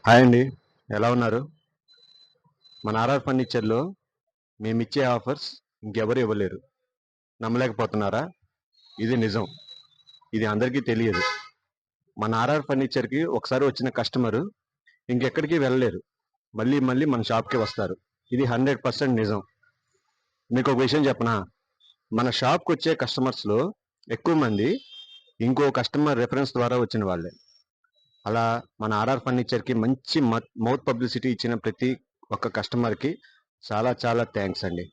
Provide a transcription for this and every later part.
Hi అండి, ఎలా ఉన్నారు? మన ఆర్ఆర్ ఫర్నిచర్లో మేమిచ్చే ఆఫర్స్ ఇంకెవరు ఇవ్వలేరు. నమ్మలేకపోతున్నారా? ఇది నిజం. ఇది అందరికీ తెలియదు. మన ఆర్ఆర్ ఫర్నిచర్కి ఒకసారి వచ్చిన కస్టమరు ఇంకెక్కడికి వెళ్ళలేరు. మళ్ళీ మళ్ళీ మన షాప్కి వస్తారు. ఇది 100% నిజం. మీకు ఒక విషయం చెప్పనా? మన షాప్కి వచ్చే కస్టమర్స్లో ఎక్కువ మంది ఇంకో కస్టమర్ రెఫరెన్స్ ద్వారా వచ్చిన వాళ్ళే. అలా మన ఆర్ఆర్ ఫర్నిచర్కి మంచి మౌత్ పబ్లిసిటీ ఇచ్చిన ప్రతి ఒక్క కస్టమర్కి చాలా చాలా థ్యాంక్స్ అండి.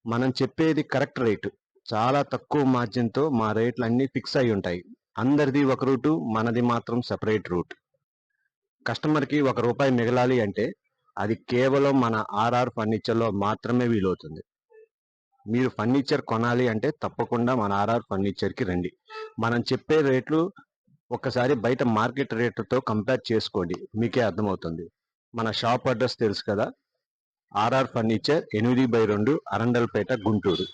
మనం చెప్పేది కరెక్ట్ రేటు, చాలా తక్కువ మార్జిన్తో మా రేట్లు అన్నీ ఫిక్స్ అయి ఉంటాయి. అందరిది ఒక రూటు, మనది మాత్రం సెపరేట్ రూట్. కస్టమర్కి ₹1 మిగలాలి అంటే అది కేవలం మన ఆర్ఆర్ ఫర్నిచర్లో మాత్రమే వీలవుతుంది. మీరు ఫర్నిచర్ కొనాలి అంటే తప్పకుండా మన ఆర్ఆర్ ఫర్నిచర్కి రండి. మనం చెప్పే రేట్లు ఒక్కసారి బయట మార్కెట్ రేటుతో కంపేర్ చేసుకోండి, మీకే అర్థమవుతుంది. మన షాప్ అడ్రస్ తెలుసు కదా, RR furniture 8/2 Arundelpet, Guntur.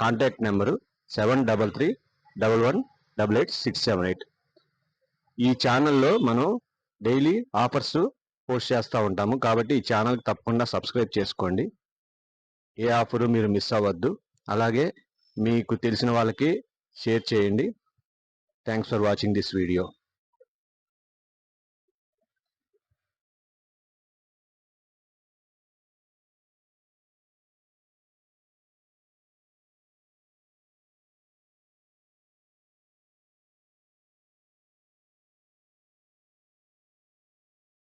Contact number 7331188678. ఈ ఛానల్లో మనం డైలీ ఆఫర్స్ పోస్ట్ చేస్తూ ఉంటాము, కాబట్టి ఈ ఛానల్కి తప్పకుండా సబ్స్క్రైబ్ చేసుకోండి. ఏ ఆఫరు మీరు మిస్ అవ్వద్దు. అలాగే మీకు తెలిసిన వాళ్ళకి షేర్ చేయండి. Thanks for watching this video.